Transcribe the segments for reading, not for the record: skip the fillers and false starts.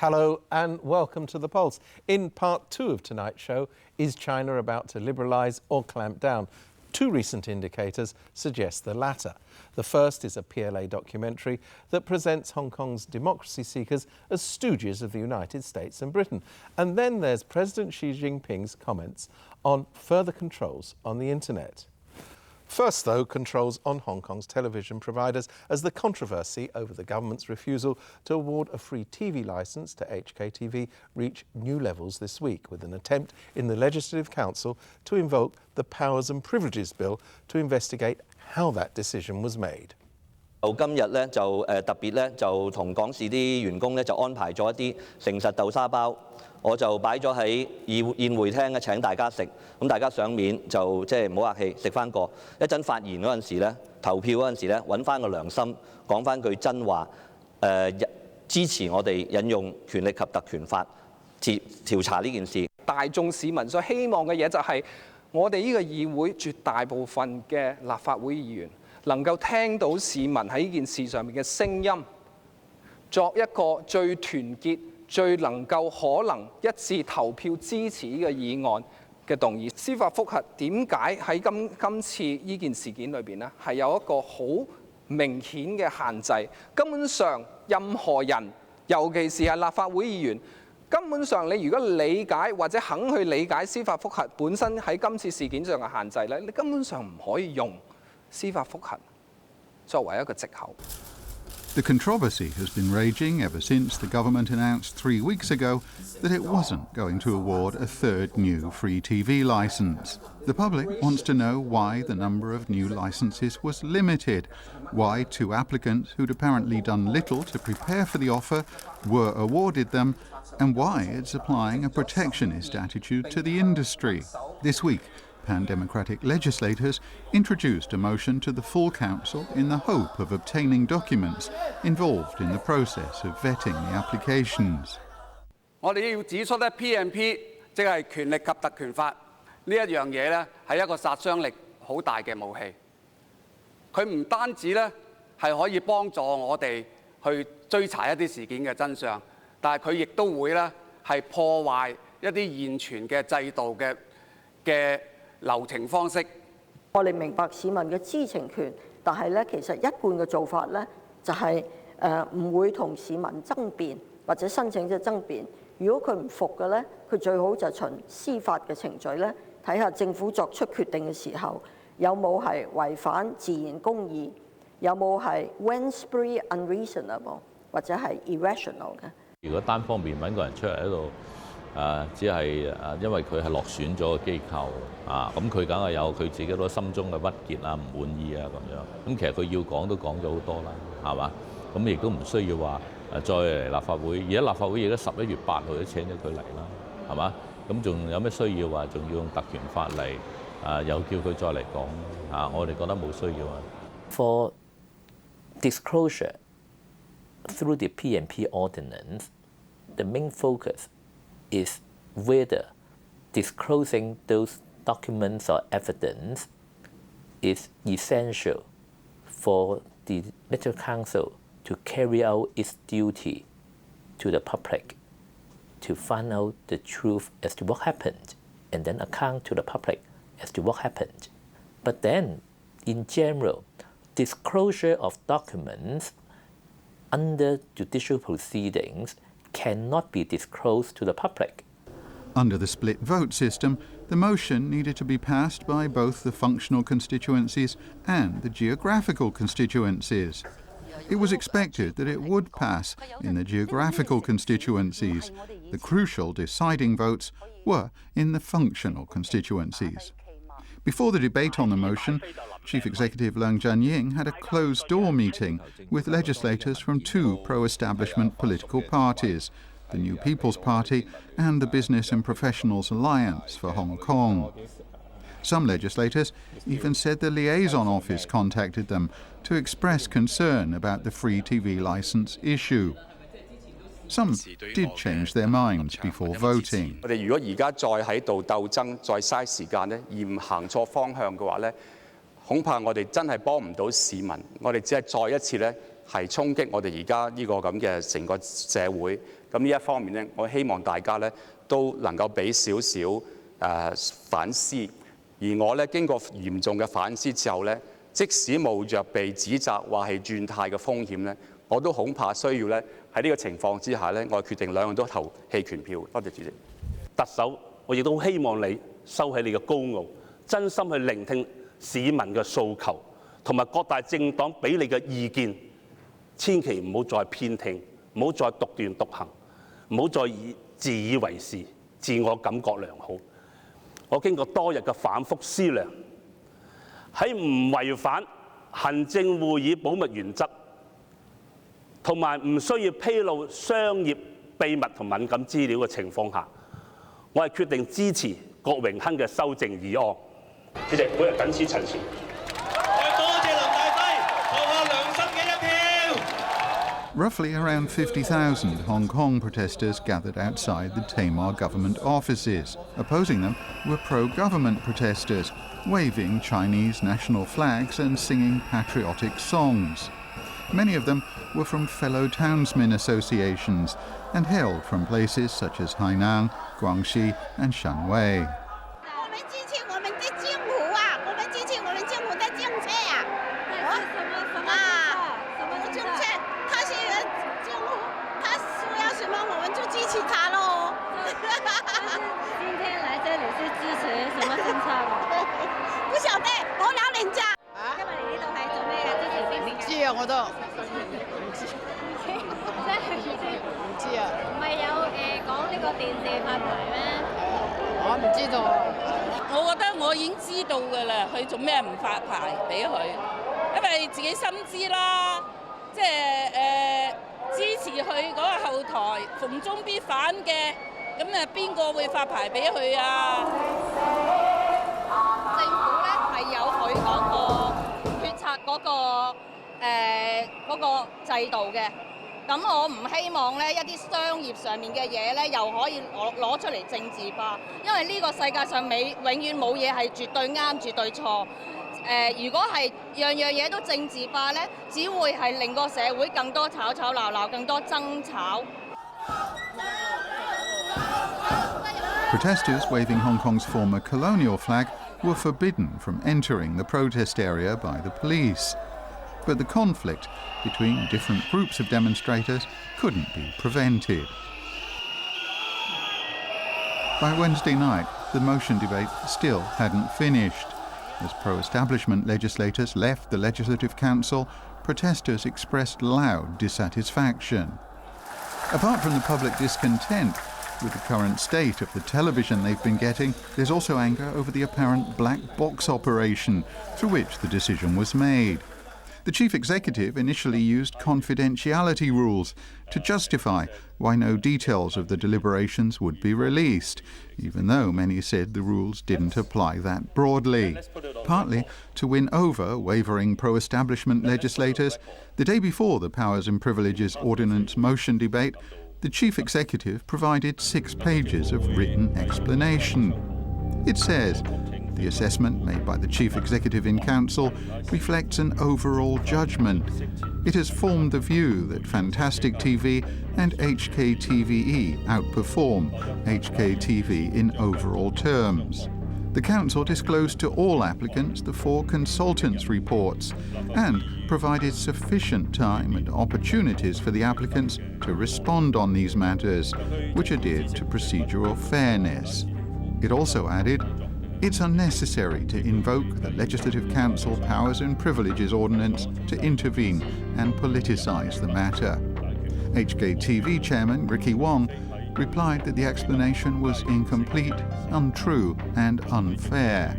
Hello and welcome to The Pulse. In part 2 of tonight's show, is China about to liberalise or clamp down? Two recent indicators suggest the latter. The first is a PLA documentary that presents Hong Kong's democracy seekers as stooges of the United States and Britain. And then there's President Xi Jinping's comments on further controls on the internet. First, though, controls on Hong Kong's television providers as the controversy over the government's refusal to award a free TV licence to HKTV reach new levels this week, with an attempt in the Legislative Council to invoke the Powers and Privileges Bill to investigate how that decision was made. 今日咧就特別咧就同港視啲員工咧就安排咗一啲誠實豆沙包，我就擺咗喺宴會廳咧請大家食，咁大家上面就即係唔好客氣食翻個，一陣發言嗰陣時咧投票嗰陣時咧揾翻個良心講翻句真話，支持我哋引用權力及特權法調查呢件事。大眾市民所希望嘅嘢就係我哋呢個議會絕大部分嘅立法會議員能夠聽到市民喺呢件事上面嘅聲音，作一個最團結、最能夠可能一致投票支持呢個議案嘅動議。司法覆核點解喺今次呢件事件裏邊呢係有一個好明顯嘅限制？根本上任何人，尤其是係立法會議員，根本上你如果理解或者肯去理解司法覆核本身喺今次事件上嘅限制咧，你根本上唔可以用司法覆核作為一個藉口。 The controversy has been raging ever since the government announced 3 weeks ago that it wasn't going to award a third new free TV licence. The public wants to know why the number of new licences was limited, why 2 applicants who'd apparently done little to prepare for the offer were awarded them, and why it's applying a protectionist attitude to the industry. This week, pan-democratic legislators introduced a motion to the full council in the hope of obtaining documents involved in the process of vetting the applications. 我哋要指出咧 ，PMP 即係權力及特權法呢一樣嘢咧，係一個殺傷力好大嘅武器。佢唔單止咧係可以幫助我哋去追查一啲事件嘅真相，但係佢亦都會咧係破壞一啲現存嘅制度嘅流程方式。我哋明白市民嘅知情權，但係咧其實一貫嘅做法咧就係唔會同市民爭辯或者申請者爭辯。如果佢唔服嘅咧，佢最好就循司法嘅程序咧，睇下政府作出決定嘅時候有冇係違反自然公義，有冇係 rationally unreasonable 或者係 irrational 嘅。如果單方面揾個人出嚟喺度。只係因為佢係落選咗個機構咁佢梗係有佢自己嗰心中嘅鬱結啊、唔滿意啊咁樣。咁其實佢要講都講咗好多啦，係嘛？咁亦都唔需要話再嚟立法會。而家立法會而家11月8號都請咗佢嚟啦，係嘛？咁仲有咩需要話仲要用特權法嚟又叫佢再嚟講我哋覺得冇需要啊。For disclosure through the PMP ordinance, the main focus is whether disclosing those documents or evidence is essential for the Legislative Council to carry out its duty to the public, to find out the truth as to what happened, and then account to the public as to what happened. But then, in general, disclosure of documents under judicial proceedings cannot be disclosed to the public. Under the split vote system, the motion needed to be passed by both the functional constituencies and the geographical constituencies. It was expected that it would pass in the geographical constituencies. The crucial deciding votes were in the functional constituencies. Before the debate on the motion, Chief Executive Leung Chun-ying had a closed-door meeting with legislators from 2 pro-establishment political parties, the New People's Party and the Business and Professionals Alliance for Hong Kong. Some legislators even said the liaison office contacted them to express concern about the free TV licence issue. Some did change their minds before voting. 我哋如果而家再喺度鬥爭，再嘥時間咧，而唔行錯方向嘅話咧，恐怕我哋真係幫唔到市民。我哋只係再一次咧係衝擊我哋而家呢個咁嘅成個社會。咁呢一方面咧，我希望大家咧都能夠俾少少反思。而我咧經過嚴重嘅反思之後咧，即使冒着被指責話係轉態嘅風險咧，我都恐怕需要咧喺呢個情況之下咧，我決定兩樣都投棄權票。多謝主席。特首，我亦都希望你收起你嘅高傲，真心去聆聽市民嘅訴求，同埋各大政黨俾你嘅意見，千祈唔好再偏聽，唔好再獨斷獨行，唔好再自以為是、自我感覺良好。我經過多日嘅反覆思量，喺唔違反行政會議保密原則，同埋唔需要披露商業秘密同敏感資料嘅情況下，我係決定支持郭榮鏗嘅修正議案。主席，本人謹此陳辭。多謝林大輝，投下良心嘅一票。Roughly around 50,000 Hong Kong protesters gathered outside the Tamar government offices. Opposing them were pro-government protesters, waving Chinese national flags and singing patriotic songs. Many of them were from fellow townsmen associations and hailed from places such as Hainan, Guangxi and Shanwei. Protesters waving Hong Kong's former colonial flag were forbidden from entering the protest area by the police. But the conflict between different groups of demonstrators couldn't be prevented. By Wednesday night, the motion debate still hadn't finished. As pro-establishment legislators left the Legislative Council, protesters expressed loud dissatisfaction. Apart from the public discontent with the current state of the television they've been getting, there's also anger over the apparent black box operation through which the decision was made. The chief executive initially used confidentiality rules to justify why no details of the deliberations would be released, even though many said the rules didn't apply that broadly. Partly to win over wavering pro-establishment legislators, the day before the Powers and Privileges Ordinance motion debate, the chief executive provided 6 pages of written explanation. It says, the assessment made by the Chief Executive in Council reflects an overall judgment. It has formed the view that Fantastic TV and HKTVE outperform HKTV in overall terms. The Council disclosed to all applicants the 4 consultants' reports and provided sufficient time and opportunities for the applicants to respond on these matters, which adhered to procedural fairness. It also added, it's unnecessary to invoke the Legislative Council Powers and Privileges Ordinance to intervene and politicise the matter. HKTV Chairman Ricky Wong replied that the explanation was incomplete, untrue and unfair.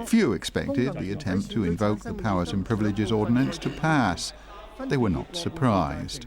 Few expected the attempt to invoke the Powers and Privileges Ordinance to pass. They were not surprised.